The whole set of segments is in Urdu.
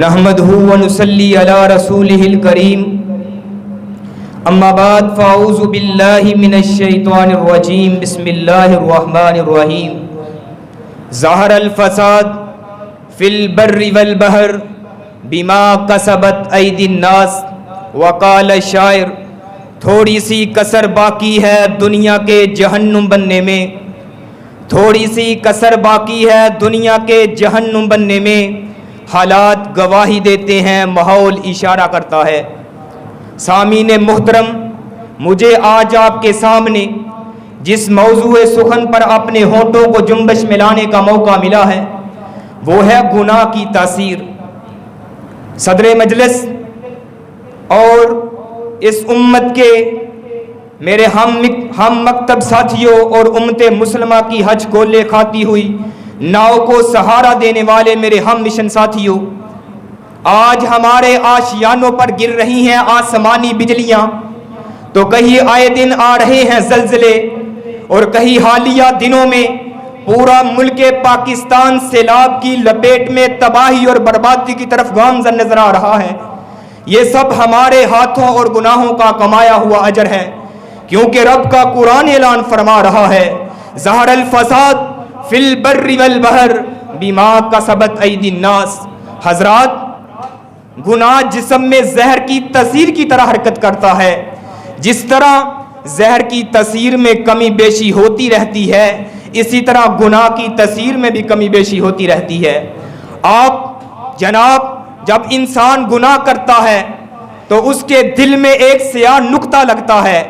نحمدہ ونصلی علی رسولہ الکریم اما بعد فاعوذ باللہ من الشیطان الرجیم بسم اللہ الرحمن الرحیم ظہر الفساد فی البر والبحر بما کسبت ایدی الناس وقال الشاعر تھوڑی سی کسر باقی ہے دنیا کے جہنم بننے میں، تھوڑی سی کسر باقی ہے دنیا کے جہنم بننے میں، حالات گواہی دیتے ہیں، ماحول اشارہ کرتا ہے۔ سامعین محترم، مجھے آج آپ کے سامنے جس موضوع سخن پر اپنے ہونٹوں کو جنبش میں لانے کا موقع ملا ہے وہ ہے گناہ کی تاثیر۔ صدر مجلس اور اس امت کے میرے ہم مکتب ساتھیوں اور امت مسلمہ کی حج کو لے کھاتی ہوئی ناؤ کو سہارا دینے والے میرے ہم مشن ساتھیوں، آج ہمارے آشیانوں پر گر رہی ہیں آسمانی بجلیاں، تو کہیں آئے دن آ رہے ہیں زلزلے، اور کہیں حالیہ دنوں میں پورا ملک پاکستان سیلاب کی لپیٹ میں تباہی اور بربادی کی طرف گامزن نظر آ رہا ہے۔ یہ سب ہمارے ہاتھوں اور گناہوں کا کمایا ہوا اجر ہے، کیونکہ رب کا قرآن اعلان فرما رہا ہے ظہر الفساد فی البر والبحر بما کسبت ایدی الناس۔ حضرات، گناہ جسم میں زہر کی تاثیر کی طرح حرکت کرتا ہے۔ جس طرح زہر کی تاثیر میں کمی بیشی ہوتی رہتی ہے، اسی طرح گناہ کی تاثیر میں بھی کمی بیشی ہوتی رہتی ہے۔ آپ جناب، جب انسان گناہ کرتا ہے تو اس کے دل میں ایک سیاہ نقطہ لگتا ہے،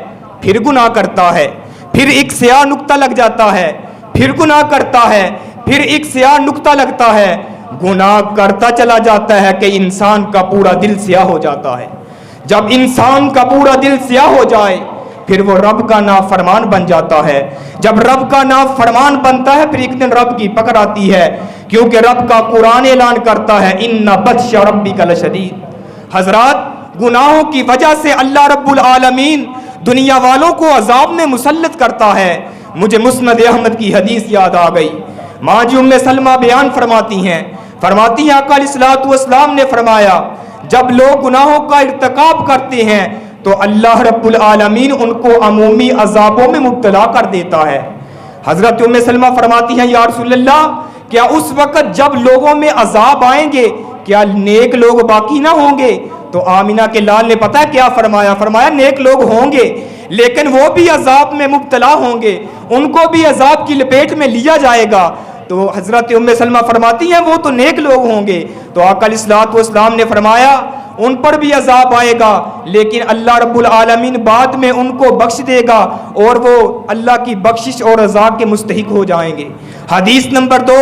پھر گناہ کرتا ہے، پھر ایک سیاہ نقطہ لگ جاتا ہے، پھر گناہ کرتا ہے، پھر ایک سیاہ نقطہ لگتا ہے، گناہ کرتا چلا جاتا ہے کہ انسان کا پورا دل سیاہ ہو جاتا ہے۔ جب انسان کا پورا دل سیاہ ہو جائے پھر وہ رب کا نافرمان بن جاتا ہے۔ جب رب کا نافرمان بنتا ہے پھر ایک دن رب کی پکڑ آتی ہے، کیونکہ رب کا قرآن اعلان کرتا ہے ان بطش ربک لشدید۔ حضرات، گناہوں کی وجہ سے اللہ رب العالمین دنیا والوں کو عذاب میں مسلط کرتا ہے۔ مجھے مسند احمد کی حدیث یاد آ گئی۔ ماں جی ام سلمہ بیان فرماتی ہیں آقا علیہ الصلوۃ والسلام نے فرمایا جب لوگ گناہوں کا ارتکاب کرتے ہیں تو اللہ رب العالمین ان کو عمومی عذابوں میں مبتلا کر دیتا ہے۔ حضرت ام سلمہ فرماتی ہیں یا رسول اللہ، کیا اس وقت جب لوگوں میں عذاب آئیں گے کیا نیک لوگ باقی نہ ہوں گے؟ تو آمینہ کے لال نے پتہ کیا فرمایا نیک لوگ ہوں گے لیکن وہ بھی عذاب میں مبتلا ہوں گے، ان کو بھی عذاب کی لپیٹ میں لیا جائے گا۔ تو حضرت ام سلمہ فرماتی ہیں وہ تو نیک لوگ ہوں گے، تو آقا علیہ الصلوۃ والسلام نے فرمایا ان پر بھی عذاب آئے گا لیکن اللہ رب العالمین بعد میں ان کو بخش دے گا اور وہ اللہ کی بخشش اور رضا کے مستحق ہو جائیں گے۔ حدیث نمبر 2،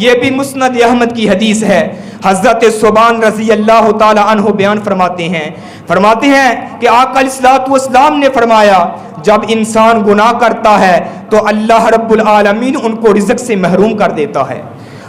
یہ بھی مسند احمد کی حدیث ہے۔ حضرت ثوبان رضی اللہ تعالی عنہ بیان فرماتے ہیں کہ آقا علیہ الصلوۃ والسلام نے فرمایا جب انسان گناہ کرتا ہے تو اللہ رب العالمین ان کو رزق سے محروم کر دیتا ہے۔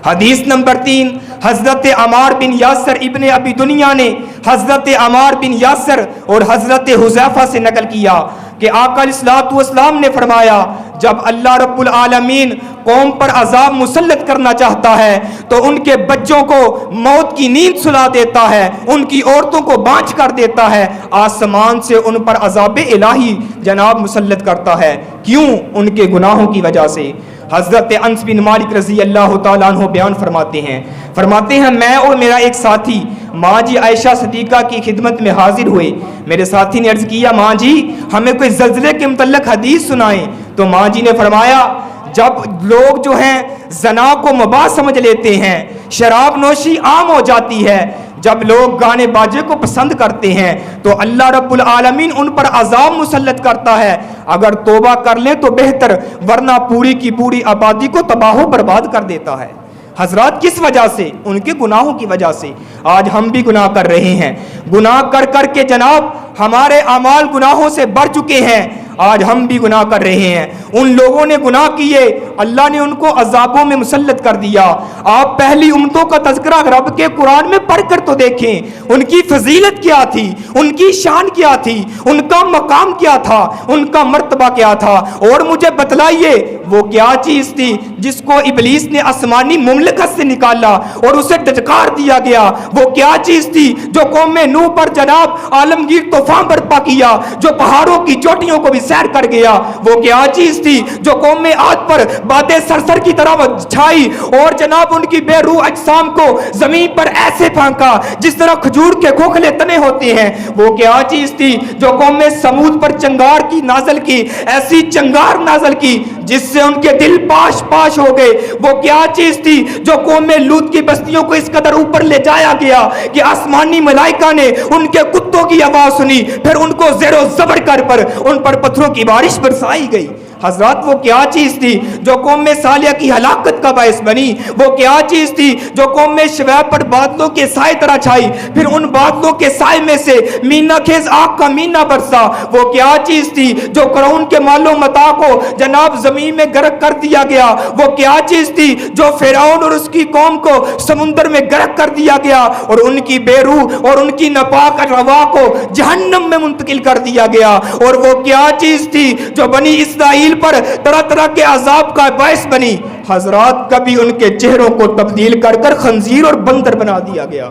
حدیث نمبر 3، حضرت عمار بن یاسر ابن ابی دنیا نے حضرت عمار بن یاسر اور حضرت حذیفہ سے نقل کیا کہ آقا علیہ الصلوۃ والسلام نے فرمایا جب اللہ رب العالمین قوم پر عذاب مسلط کرنا چاہتا ہے تو ان کے بچوں کو موت کی نیند سلا دیتا ہے، ان کی عورتوں کو بانجھ کر دیتا ہے، آسمان سے ان پر عذاب الہی جناب مسلط کرتا ہے۔ کیوں؟ ان کے گناہوں کی وجہ سے۔ حضرت انس بن مالک رضی اللہ تعالیٰ عنہ بیان فرماتے ہیں میں اور میرا ایک ساتھی ماں جی عائشہ صدیقہ کی خدمت میں حاضر ہوئے۔ میرے ساتھی نے عرض کیا ماں جی ہمیں کوئی زلزلے کے متعلق حدیث سنائیں، تو ماں جی نے فرمایا جب لوگ جو ہیں زنا کو مباح سمجھ لیتے ہیں، شراب نوشی عام ہو جاتی ہے، جب لوگ گانے باجے کو پسند کرتے ہیں تو اللہ رب العالمین ان پر عذاب مسلط کرتا ہے، اگر توبہ کر لیں تو بہتر، ورنہ پوری کی پوری آبادی کو تباہ و برباد کر دیتا ہے۔ حضرات، کس وجہ سے؟ ان کے گناہوں کی وجہ سے۔ آج ہم بھی گناہ کر رہے ہیں، گناہ کر کر کے جناب ہمارے اعمال گناہوں سے بڑھ چکے ہیں، آج ہم بھی گناہ کر رہے ہیں۔ ان لوگوں نے گناہ کیے اللہ نے ان کو عذابوں میں مسلط کر دیا۔ آپ پہلی امتوں کا تذکرہ رب کے قرآن میں پڑھ کر تو دیکھیں، ان کی فضیلت کیا تھی، ان کی شان کیا تھی، ان کا مقام کیا تھا، ان کا مرتبہ کیا تھا۔ اور مجھے بتلائیے وہ کیا چیز تھی جس کو ابلیس نے آسمانی مملکت سے نکالا اور اسے ڈھٹکار دیا گیا؟ وہ کیا چیز تھی جو قوم نوح پر جناب عالمگیر طوفان برپا کیا، جو پہاڑوں کی چوٹیوں کو بھی سیر کر گیا؟ وہ کیا چیز تھی جو قوم عاد پر بادیں سرسر کی طرح چھائی اور جناب ان کی بے روح اجسام کو زمین پر ایسے پھینکا جس طرح کھجور کے کھوکھلے تنے ہوتے ہیں؟ وہ کیا چیز تھی جو قوم سمود پر چنگار کی نازل کی، ایسی چنگار نازل کی جس سے ان کے دل پاش پاش ہو گئے؟ وہ کیا چیز تھی جو قوم لوط کی بستیوں کو اس قدر اوپر لے جایا گیا کہ آسمانی ملائکہ نے ان کے کتوں کی آواز سنی، پھر ان کو زیر و زبر کر پر ان پر پتھروں کی بارش برسائی گئی؟ حضرات وہ کیا چیز تھی جو قوم صالحہ کی ہلاکت کا باعث بنی؟ وہ کیا چیز تھی جو قوم شعیب پر بادلوں کے سائے طرح چھائی، پھر ان بادلوں کے سائے میں سے مینا خیز آگ کا مینا برسا؟ وہ کیا چیز تھی جو قرون کے مال و متاع کو جناب زمین میں غرق کر دیا گیا؟ وہ کیا چیز تھی جو فرعون اور اس کی قوم کو سمندر میں غرق کر دیا گیا اور ان کی بے روح اور ان کی ناپاک ارواح کو جہنم میں منتقل کر دیا گیا؟ اور وہ کیا چیز تھی جو بنی اسرائیل پر طرح طرح کے عذاب کا باعث بنی؟ حضرات کبھی ان کے چہروں کو تبدیل کر کر خنزیر اور بندر بنا دیا گیا۔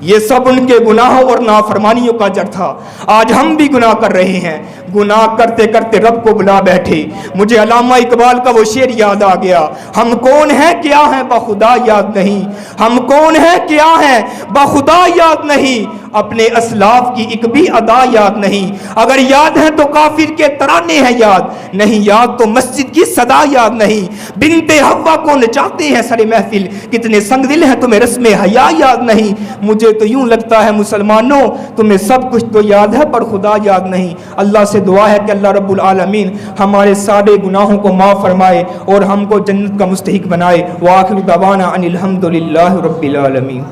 یہ سب ان کے گناہوں اور نافرمانیوں کا جڑ تھا۔ آج ہم بھی گناہ کر رہے ہیں، گناہ کرتے کرتے رب کو بلا بیٹھے۔ مجھے علامہ اقبال کا وہ شعر یاد آ گیا، ہم کون ہیں کیا ہیں بخدا یاد نہیں، ہم کون ہیں کیا ہیں بخدا یاد نہیں، اپنے اسلاف کی ایک بھی ادا یاد نہیں، اگر یاد ہے تو کافر کے ترانے ہیں یاد نہیں، یاد تو مسجد کی صدا یاد نہیں، بنت حوا کو نچاتے ہیں سر محفل، کتنے سنگ دل ہیں تمہیں رسم حیا یاد نہیں۔ مجھے تو یوں لگتا ہے مسلمانوں تمہیں سب کچھ تو یاد ہے پر خدا یاد نہیں۔ اللہ سے دعا ہے کہ اللہ رب العالمین ہمارے سارے گناہوں کو معاف فرمائے اور ہم کو جنت کا مستحق بنائے۔ وآخر دعوانا ان الحمد للہ رب العالمین۔